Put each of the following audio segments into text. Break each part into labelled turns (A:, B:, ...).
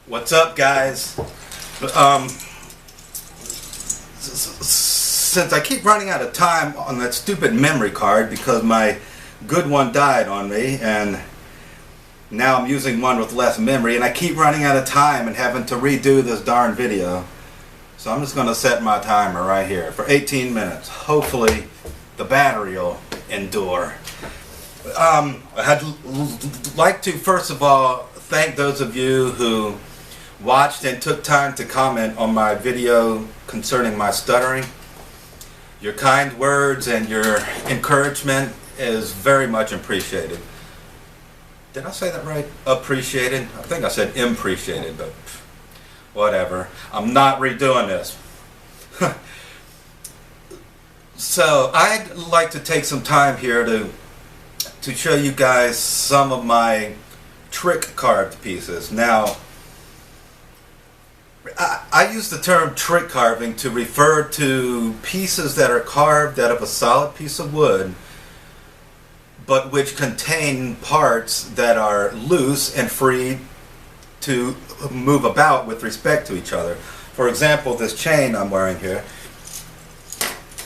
A: What's up, guys? Since I keep running out of time on that stupid memory card because my good one died on me, and now I'm using one with less memory, and I keep running out of time and having to redo this darn video. So I'm just going to set my timer right here for 18 minutes. Hopefully the battery will endure. I'd like to first of all thank those of you who watched and took time to comment on my video concerning my stuttering. Your kind words and your encouragement is very much appreciated. Did I say that right? Appreciated? I think I said appreciated, but whatever. I'm not redoing this. So I'd like to take some time here to show you guys some of my trick carved pieces. Now, I use the term trick carving to refer to pieces that are carved out of a solid piece of wood, but which contain parts that are loose and free to move about with respect to each other. For example, this chain I'm wearing here,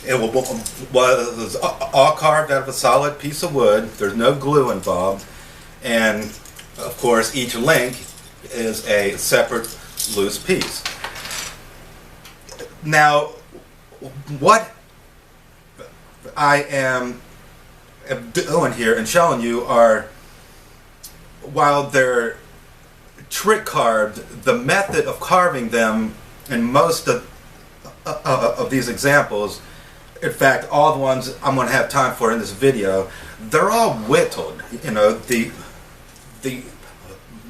A: it was all carved out of a solid piece of wood. There's no glue involved, and of course each link is a separate loose piece. Now, what I am doing here and showing you are, while they're trick carved, the method of carving them in most of these examples, in fact all the ones I'm going to have time for in this video, they're all whittled. You know, the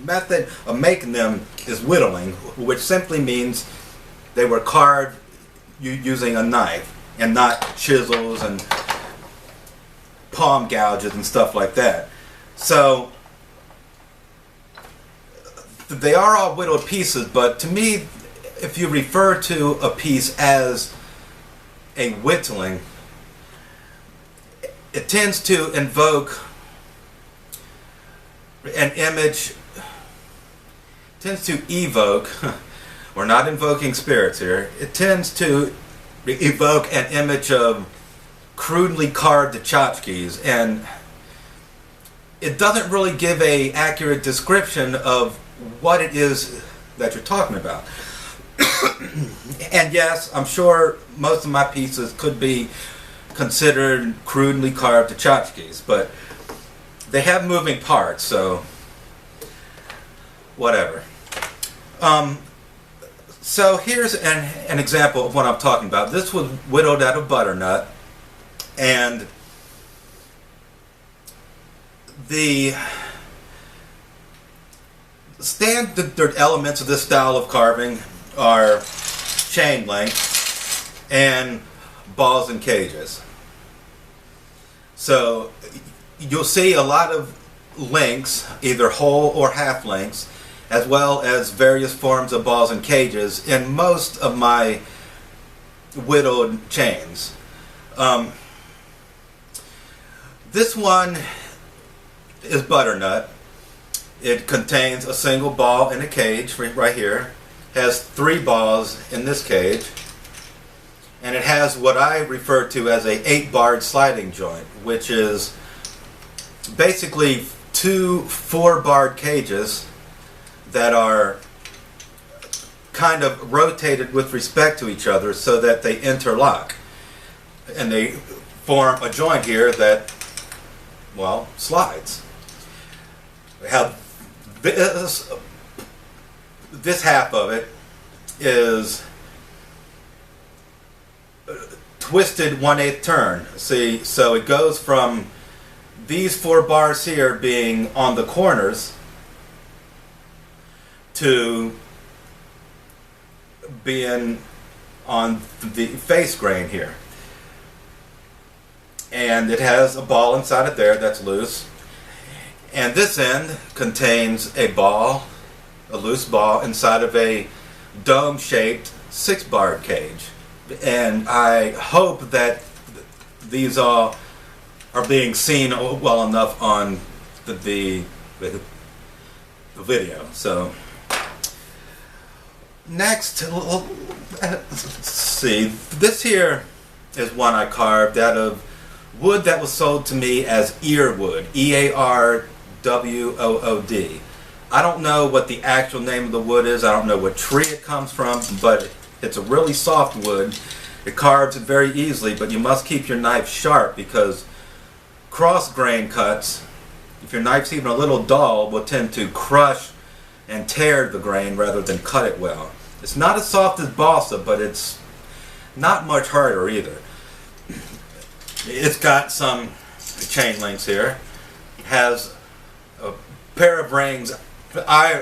A: method of making them is whittling, which simply means they were carved using a knife and not chisels and palm gouges and stuff like that. So they are all whittled pieces, but to me, if you refer to a piece as a whittling, it tends to invoke an image, tends to evoke, we're not invoking spirits here, it tends to evoke an image of crudely carved tchotchkes, and it doesn't really give a accurate description of what it is that you're talking about. And yes, I'm sure most of my pieces could be considered crudely carved tchotchkes, but they have moving parts, so whatever. So here's an example of what I'm talking about. This was whittled out of butternut, and the standard elements of this style of carving are chain link and balls and cages. So you'll see a lot of links, either whole or half links, as well as various forms of balls and cages in most of my whittled chains. This one is butternut. It contains a single ball in a cage right here. Has 3 balls in this cage, and it has what I refer to as a 8-barred sliding joint, which is basically 2 4-barred cages that are kind of rotated with respect to each other so that they interlock, and they form a joint here that, well, slides. We have this half of it is twisted 1/8 turn. See, so it goes from these 4 bars here being on the corners to being on the face grain here. And it has a ball inside it there that's loose. And this end contains a ball, a loose ball, inside of a dome-shaped 6-barred cage. And I hope that these all are being seen well enough on the video. So Next, let's see. This here is one I carved out of wood that was sold to me as earwood. EARWOOD. I don't know what the actual name of the wood is. I don't know what tree it comes from, but it's a really soft wood. It carves very easily, but you must keep your knife sharp because cross grain cuts, if your knife's even a little dull, will tend to crush and tear the grain rather than cut it well. It's not as soft as balsa, but it's not much harder either. It's got some chain links here. It has a pair of rings I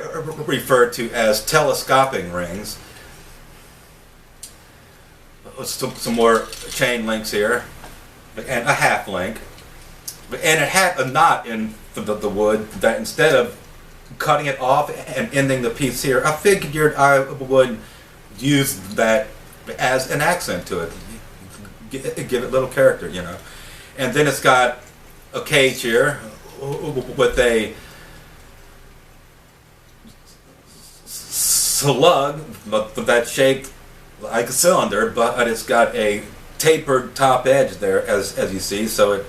A: refer to as telescoping rings. Some more chain links here, and a half link. And it had a knot in the wood that instead of cutting it off and ending the piece here, I figured I would use that as an accent to it. Give it a little character, you know. And then it's got a cage here with a slug that's shaped like a cylinder, but it's got a tapered top edge there, as you see, so it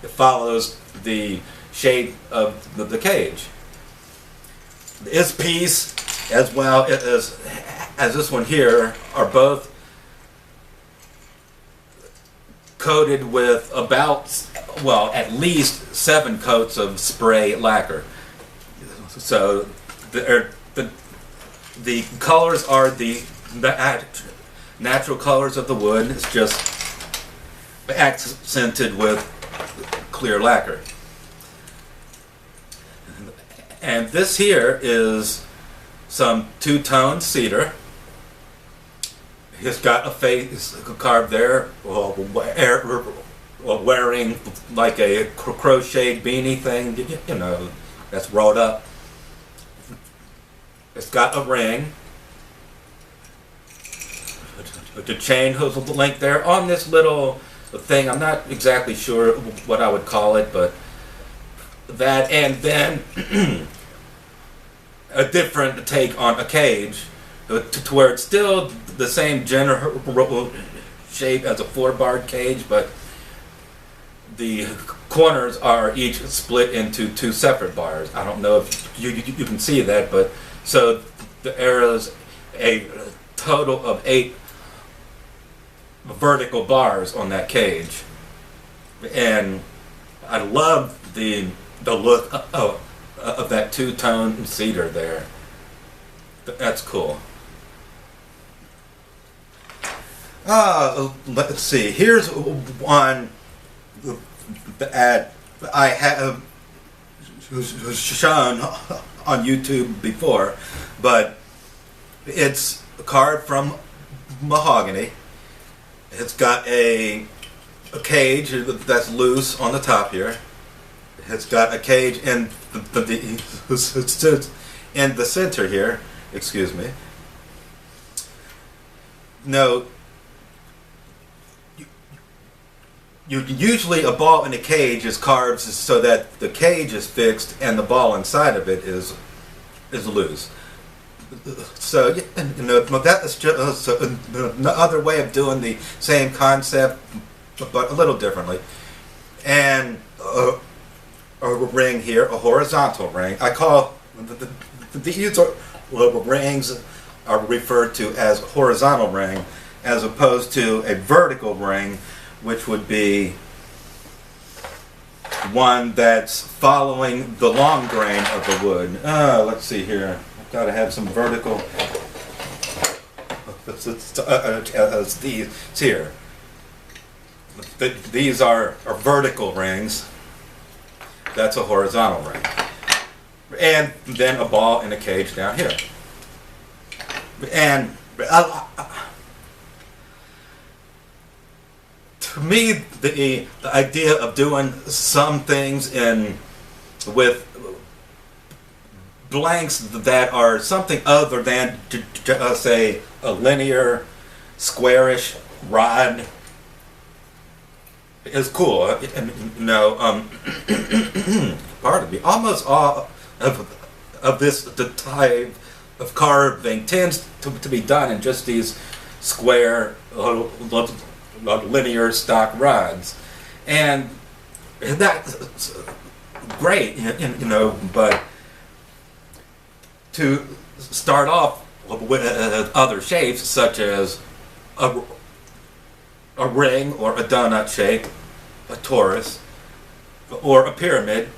A: follows the shape of the cage. This piece, as well as this one here, are both coated with about, well, at least 7 coats of spray lacquer. So the colors are the natural colors of the wood. It's just accented with clear lacquer. And this here is some two-tone cedar. It's got a face carved there, wearing like a crocheted beanie thing, you know, that's rolled up. It's got a ring. The chain hooks link there on this little thing. I'm not exactly sure what I would call it, but that, and then a different take on a cage to where it's still the same general shape as a 4-barred cage, but the corners are each split into 2 separate bars. I don't know if you can see that, but so there is a total of 8 vertical bars on that cage, and I love the look of that two-tone cedar there. That's cool. Let's see. Here's one that I have shown on YouTube before, but it's carved from mahogany. It's got a cage that's loose on the top here. It's got a cage in the center here. Excuse me. No. Usually a ball in a cage is carved so that the cage is fixed and the ball inside of it is loose. So you know, that is just another way of doing the same concept, but a little differently. And a ring here, a horizontal ring. I call these rings are referred to as horizontal ring, as opposed to a vertical ring, which would be one that's following the long grain of the wood. Let's see here. I've got to have some vertical. These here. These are vertical rings. That's a horizontal ring. And then a ball in a cage down here. And to me, the idea of doing some things with blanks that are something other than say a linear, squarish rod is cool. Pardon me. Almost all of this type of carving tends to be done in just these square linear stock rods, and that's great, you know, but to start off with other shapes such as a ring or a donut shape, a torus, or a pyramid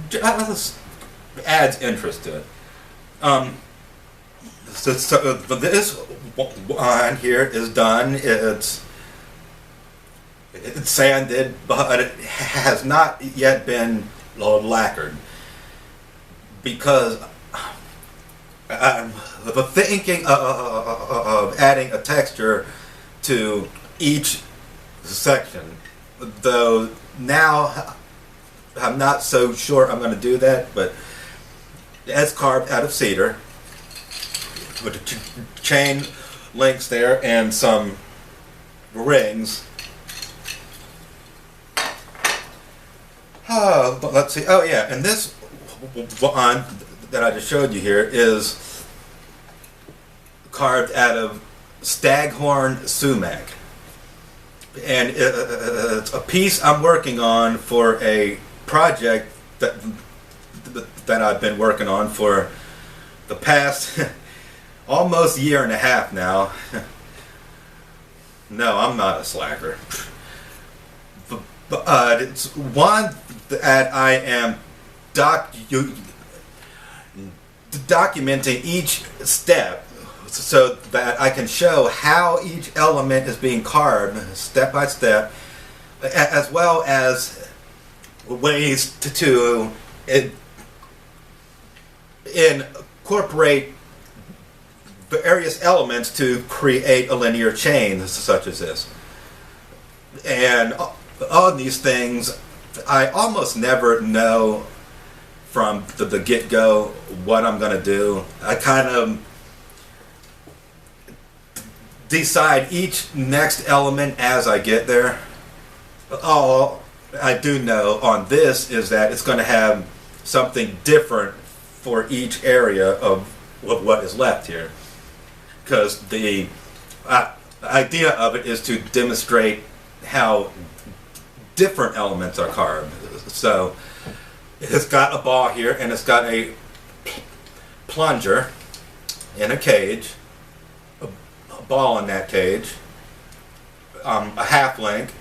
A: just adds interest to it. So this one here is done. It's sanded, but it has not yet been lacquered because I'm thinking of adding a texture to each section, though now I'm not so sure I'm going to do that, but it's carved out of cedar with chain links there and some rings. But let's see. Oh yeah, and this one that I just showed you here is carved out of staghorn sumac, and it's a piece I'm working on for a project that I've been working on for the past almost year and a half now. No, I'm not a slacker. But it's one that I am documenting each step so that I can show how each element is being carved step by step, as well as ways to incorporate various elements to create a linear chain such as this. And all these things, I almost never know from the get-go what I'm going to do. I kind of decide each next element as I get there. All I do know on this is that it's going to have something different for each area of what is left here, because the idea of it is to demonstrate how different elements are carved. So it's got a ball here, and it's got a plunger in a cage, a ball in that cage, a half link,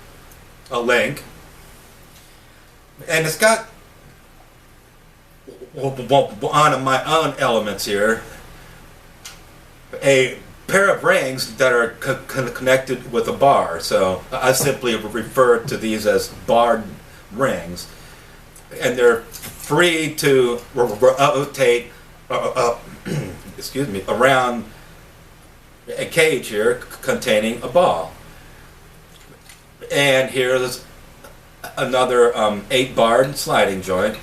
A: a link, and it's got one of my own elements here, a pair of rings that are connected with a bar. So I simply refer to these as barred rings, and they're free to rotate excuse me, around a cage here containing a ball. And here's another 8-barred sliding joint.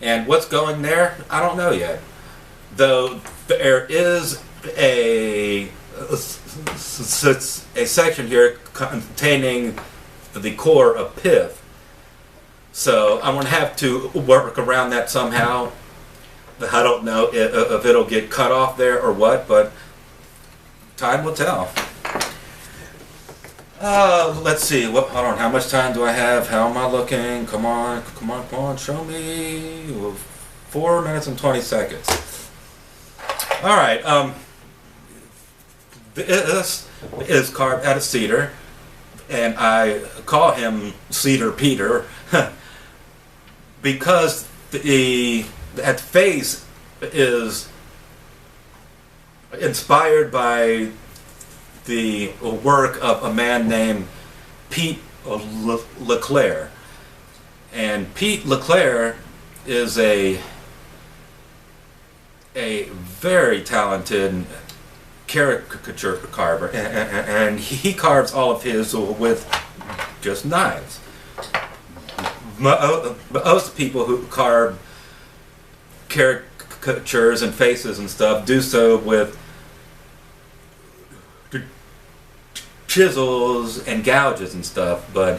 A: And what's going there, I don't know yet. Though there is a section here containing the core of pith. So I'm going to have to work around that somehow. I don't know if it'll get cut off there or what, but time will tell. Let's see. Hold on. How much time do I have? How am I looking? Come on, come on, come on. Show me. 4 minutes and 20 seconds. All right. This is carved out of cedar, and I call him Cedar Peter because that face is inspired by the work of a man named Pete LeClaire. And Pete LeClaire is a very talented caricature carver, and he carves all of his with just knives. Most people who carve caricatures and faces and stuff do so with chisels and gouges and stuff, but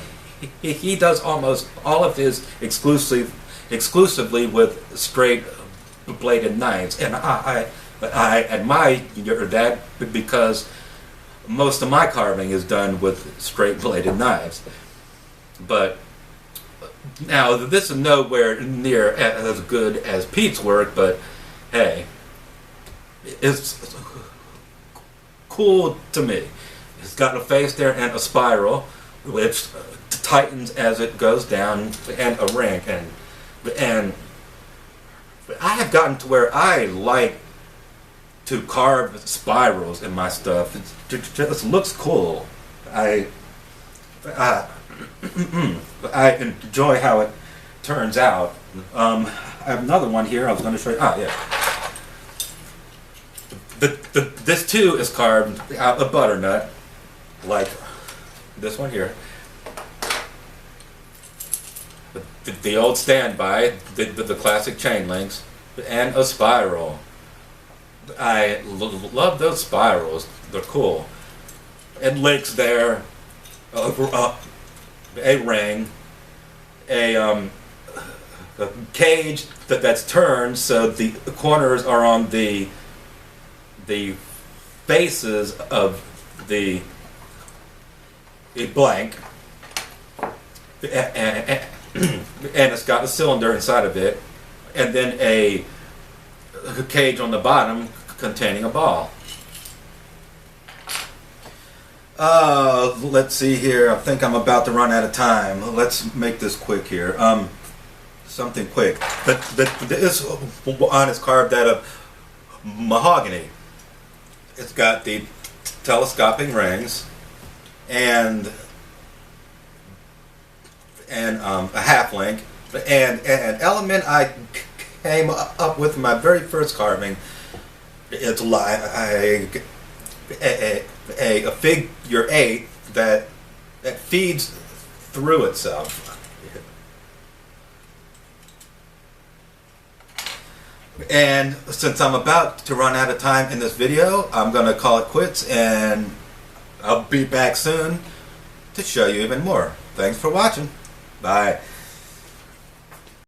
A: he does almost all of his exclusively with straight
B: bladed knives, and I admire that because most of my carving is done with straight bladed knives. But now this is nowhere near as good as Pete's work, but hey, it's cool to me. It's got a face there and a spiral, which tightens as it goes down, and a ring, and I have gotten to where I like to carve spirals in my stuff. It just looks cool. I enjoy how it turns out. I have another one here I was going to show you. Yeah. This too is carved out of butternut, like this one here. The old standby, the classic chain links, and a spiral. I love those spirals. They're cool. And links there, a ring, a cage that's turned so the corners are on the faces of the blank, and it's got a cylinder inside of it, and then a cage on the bottom containing a ball. Let's see here. I think I'm about to run out of time. Let's make this quick here. Something quick. This one is carved out of mahogany. It's got the telescoping rings and a half link, and an element I came up with my very first carving. It's like a figure 8 that feeds through itself. And since I'm about to run out of time in this video, I'm going to call it quits, and I'll be back soon to show you even more. Thanks for watching. Bye.